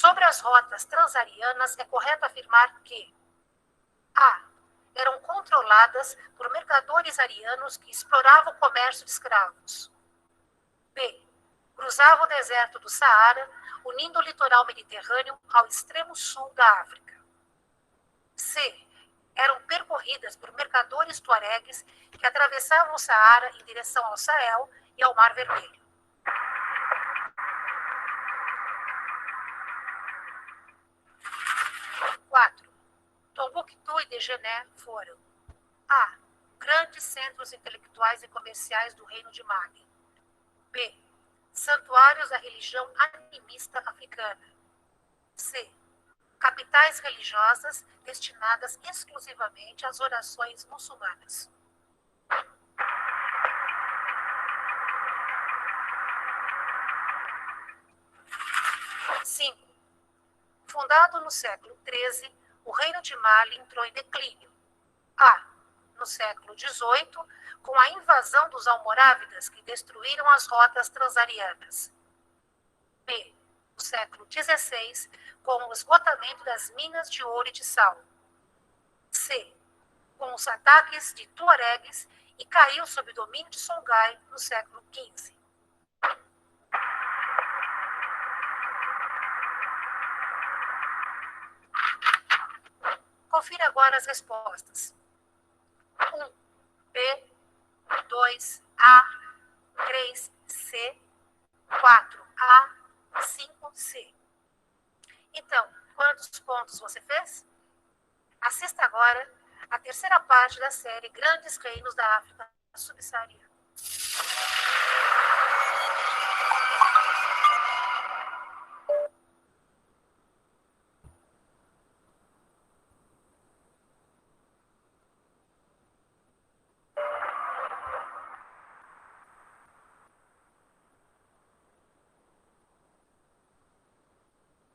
Sobre as rotas transarianas, é correto afirmar que A. Eram controladas por mercadores arianos que exploravam o comércio de escravos. B. Cruzavam o deserto do Saara, unindo o litoral mediterrâneo ao extremo sul da África. C. Eram percorridas por mercadores tuaregues que atravessavam o Saara em direção ao Sahel e ao Mar Vermelho. 4. Tombuctu e Dejené foram A. Grandes centros intelectuais e comerciais do reino de Mali. B. Santuários da religião animista africana. C. Capitais religiosas destinadas exclusivamente às orações muçulmanas. Fundado no século XIII, o reino de Mali entrou em declínio. A. No século XVIII, com a invasão dos almorávidas que destruíram as rotas transarianas. B. No século XVI, com o esgotamento das minas de ouro e de sal. C. Com os ataques de tuaregues e caiu sob o domínio de Songhai no século XV. Confira agora as respostas. 1, B. 2, A. 3, C. 4, A. 5, C. Então, quantos pontos você fez? Assista agora a terceira parte da série Grandes Reinos da África Subsaariana.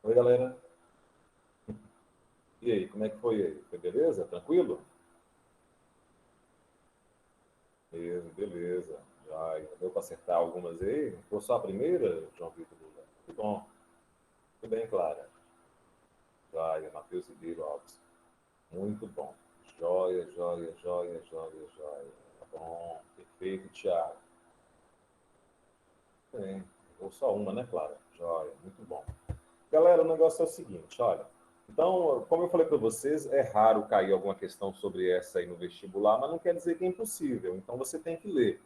Oi, galera. E aí, como é que foi aí? Foi beleza? Tranquilo? Beleza. Já deu para acertar algumas aí? Foi só a primeira, João Vitor Lula? Muito bom. Muito bem, Clara. Joia, Matheus Ribeiro Alves. Muito bom. Joia, joia, joia, joia, joia. Tá bom. Perfeito, Thiago. Bem, ou só uma, né, Clara? Joia, muito bom. Galera, o negócio é o seguinte, olha. Então, como eu falei para vocês, é raro cair alguma questão sobre essa aí no vestibular, mas não quer dizer que é impossível. Então, você tem que ler.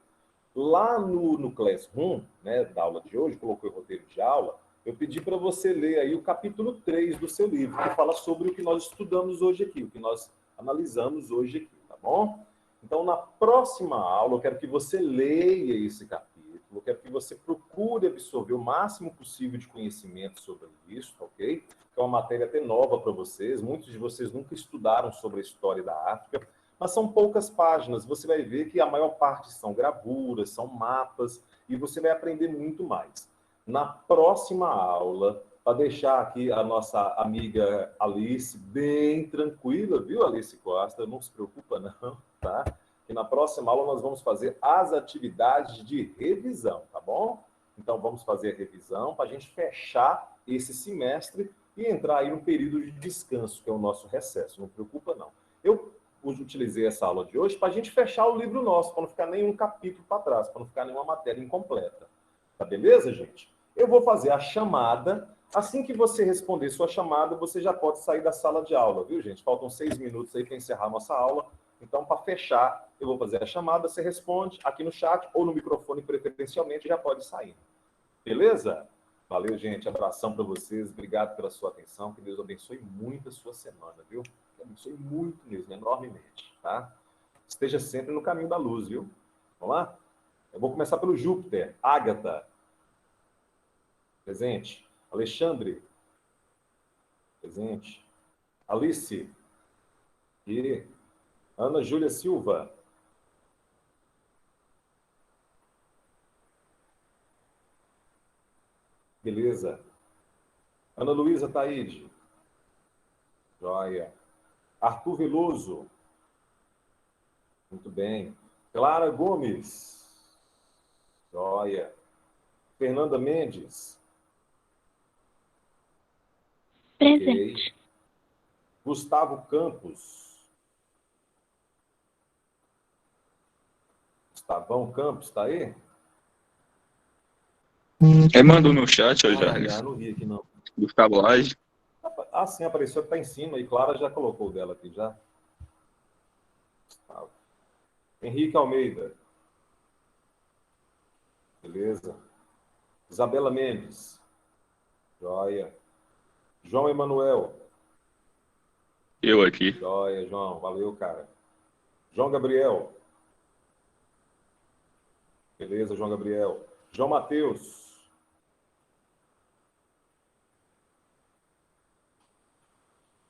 Lá no Classroom, né, da aula de hoje, colocou o roteiro de aula, eu pedi para você ler aí o capítulo 3 do seu livro, que fala sobre o que nós estudamos hoje aqui, o que nós analisamos hoje aqui, tá bom? Então, na próxima aula, eu quero que você leia esse capítulo, eu quero que você procure absorver o máximo possível de conhecimento sobre isso, ok? Que é uma matéria até nova para vocês, muitos de vocês nunca estudaram sobre a história da África, mas são poucas páginas, você vai ver que a maior parte são gravuras, são mapas, e você vai aprender muito mais. Na próxima aula, para deixar aqui a nossa amiga Alice bem tranquila, viu, Alice Costa? Não se preocupa não, tá? Que na próxima aula nós vamos fazer as atividades de revisão, tá bom? Então vamos fazer a revisão para a gente fechar esse semestre e entrar aí no período de descanso, que é o nosso recesso. Não preocupa não. Eu utilizei essa aula de hoje para a gente fechar o livro nosso, para não ficar nenhum capítulo para trás, para não ficar nenhuma matéria incompleta. Tá beleza, gente? Eu vou fazer a chamada. Assim que você responder sua chamada, você já pode sair da sala de aula, viu, gente? Faltam 6 minutos aí para encerrar a nossa aula. Então, para fechar, eu vou fazer a chamada, você responde aqui no chat ou no microfone preferencialmente, já pode sair. Beleza? Valeu, gente. Abração para vocês. Obrigado pela sua atenção. Que Deus abençoe muito a sua semana, viu? Que abençoe muito mesmo, enormemente, tá? Esteja sempre no caminho da luz, viu? Vamos lá? Eu vou começar pelo Júpiter. Ágata. Presente. Alexandre. Presente. Alice. E Ana Júlia Silva. Beleza. Ana Luísa Taide. Joia. Arthur Veloso. Muito bem. Clara Gomes. Joia. Fernanda Mendes. Presente. Okay. Gustavo Campos. Gustavão Campos, tá aí? Mandou no chat, ó, já. Não vi aqui, não. Gustavo Lage. Ah, sim, apareceu que tá em cima. E Clara já colocou o dela aqui, já. Gustavo. Henrique Almeida. Beleza. Isabela Mendes. Joia. João Emanuel. Eu aqui. Joia, João. Valeu, cara. João Gabriel. Beleza, João Gabriel. João Matheus.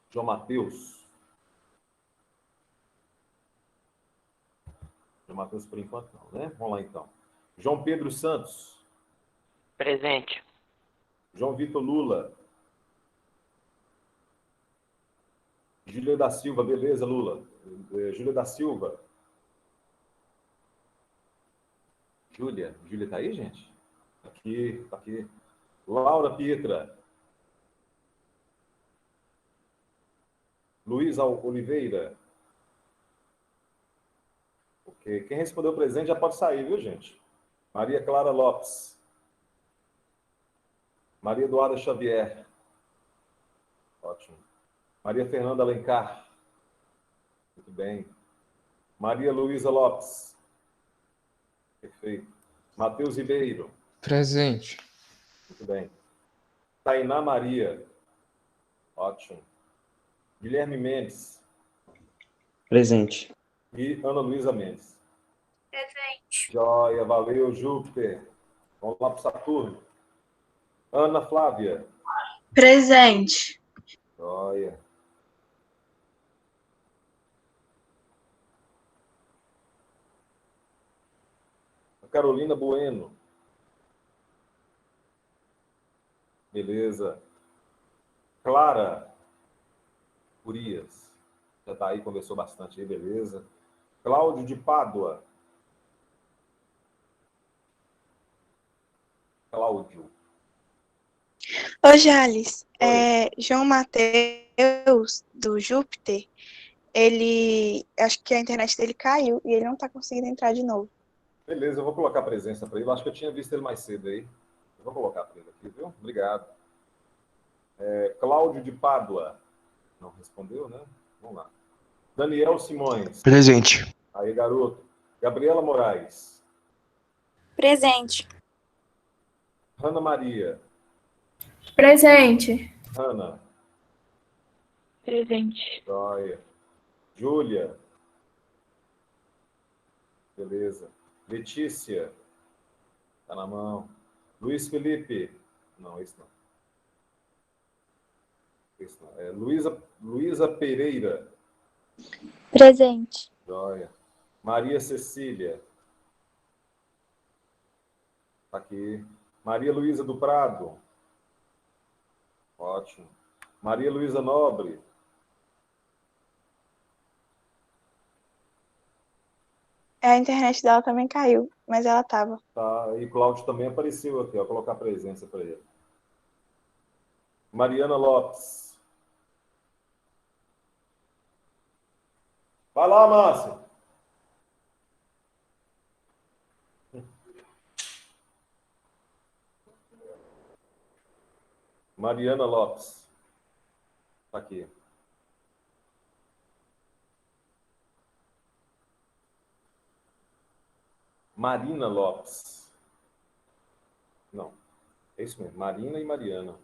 João Matheus. João Matheus por enquanto não, né? Vamos lá então. João Pedro Santos. Presente. João Vitor Lula. Júlia da Silva, beleza, Lula? Júlia da Silva. Júlia tá aí, gente? Aqui, tá aqui. Laura Pietra. Luísa Oliveira. Ok. Quem respondeu presente já pode sair, viu, gente? Maria Clara Lopes. Maria Eduarda Xavier. Ótimo. Maria Fernanda Alencar. Muito bem. Maria Luísa Lopes. Perfeito. Matheus Ribeiro. Presente. Muito bem. Tainá Maria. Ótimo. Guilherme Mendes. Presente. E Ana Luísa Mendes. Presente. Joia, valeu, Júpiter. Vamos lá para o Saturno. Ana Flávia. Presente. Joia. Carolina Bueno. Beleza. Clara Urias. Já está aí, conversou bastante aí, beleza. Cláudio de Pádua. Cláudio. Ô, Jales, Oi. João Mateus, do Júpiter, ele, acho que a internet dele caiu e ele não tá conseguindo entrar de novo. Beleza, eu vou colocar a presença para ele. Acho que eu tinha visto ele mais cedo aí. Eu vou colocar para ele aqui, viu? Obrigado. Cláudio de Pádua. Não respondeu, né? Vamos lá. Daniel Simões. Presente. Aí, garoto. Gabriela Moraes. Presente. Hanna Maria. Presente. Hanna. Presente. Joia. Júlia. Beleza. Letícia. Tá na mão. Luiz Felipe. Não, esse não. Esse não. Luísa Pereira. Presente. Joia. Maria Cecília. Tá aqui. Maria Luísa do Prado. Ótimo. Maria Luísa Nobre. A internet dela também caiu, mas ela tava. Tá. E Cláudio também apareceu aqui, ó. Vou colocar a presença para ele. Mariana Lopes. Vai lá, Márcio. Mariana Lopes. Tá aqui. Marina Lopes. Não. É isso mesmo. Marina e Mariana.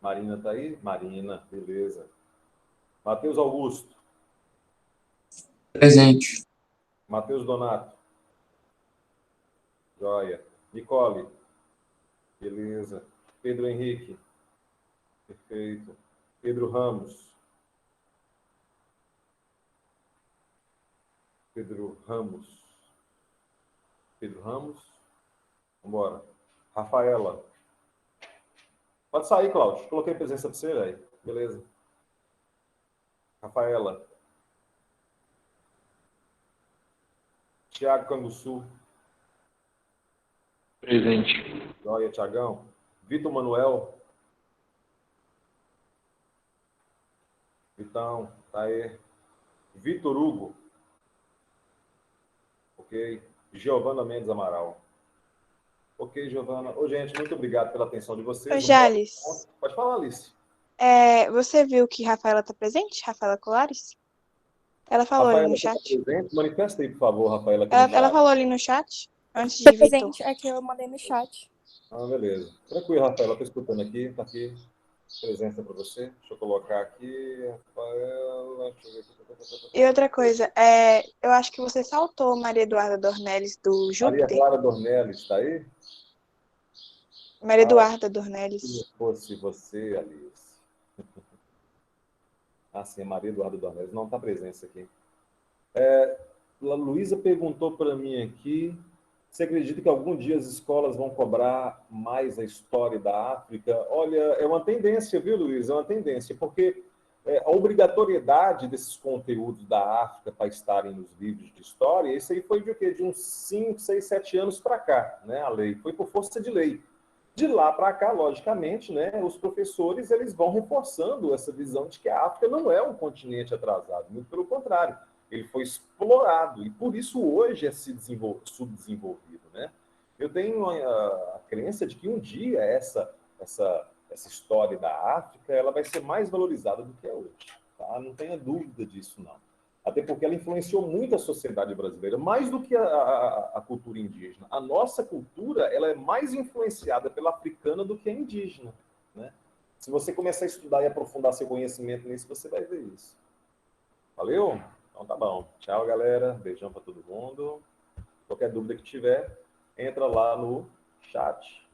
Marina tá aí? Marina, beleza. Matheus Augusto. Presente. Matheus Donato. Joia. Nicole. Beleza. Pedro Henrique. Perfeito. Pedro Ramos. Pedro Ramos. Pedro Ramos. Vamos embora. Rafaela. Pode sair, Cláudio. Coloquei presença para você aí. Beleza. Rafaela. Tiago Canguçu. Presente. Joia, Tiagão. Vitor Manuel. Vitão, tá aí. Vitor Hugo. Ok. Giovana Mendes Amaral. Ok, Giovana. Ô, gente, muito obrigado pela atenção de vocês. Ô, Jales, Pode falar, Alice. você viu que Rafaela tá presente? Rafaela Colares? Ela falou Rafaela, ali no você tá chat. presente? Manifesta aí, por favor, Rafaela, aqui no Ela chat. falou ali no chat, antes de Tô Vitor. presente. Aqui eu mandei no chat. Ah, beleza. Tranquilo, Rafaela. Estou escutando aqui. Tá aqui. Presença para você. Deixa eu colocar aqui. Rafaela. Deixa eu ver aqui. E outra coisa, eu acho que você saltou Maria Eduarda Dornelles do Maria Júpiter. Clara Dornelles, está aí? Maria Eduarda Dornelles. Se fosse você, Alice. Ah, sim, Maria Eduarda Dornelles. Não está presença aqui. A Luísa perguntou para mim aqui, você acredita que algum dia as escolas vão cobrar mais a história da África? Olha, é uma tendência, viu, Luísa? É uma tendência, porque a obrigatoriedade desses conteúdos da África para estarem nos livros de história, isso aí foi de o quê? De uns 5, 6, 7 anos para cá, né? A lei foi por força de lei. De lá para cá, logicamente, né, os professores eles vão reforçando essa visão de que a África não é um continente atrasado, muito pelo contrário, ele foi explorado e por isso hoje é subdesenvolvido, né? Eu tenho a crença de que um dia essa história da África ela vai ser mais valorizada do que é hoje, tá? Não tenha dúvida disso, não. Até porque ela influenciou muito a sociedade brasileira, mais do que a cultura indígena. A nossa cultura, ela é mais influenciada pela africana do que a indígena, né? Se você começar a estudar e aprofundar seu conhecimento nisso, você vai ver isso. Valeu? Então tá bom. Tchau, galera. Beijão para todo mundo. Qualquer dúvida que tiver, entra lá no chat.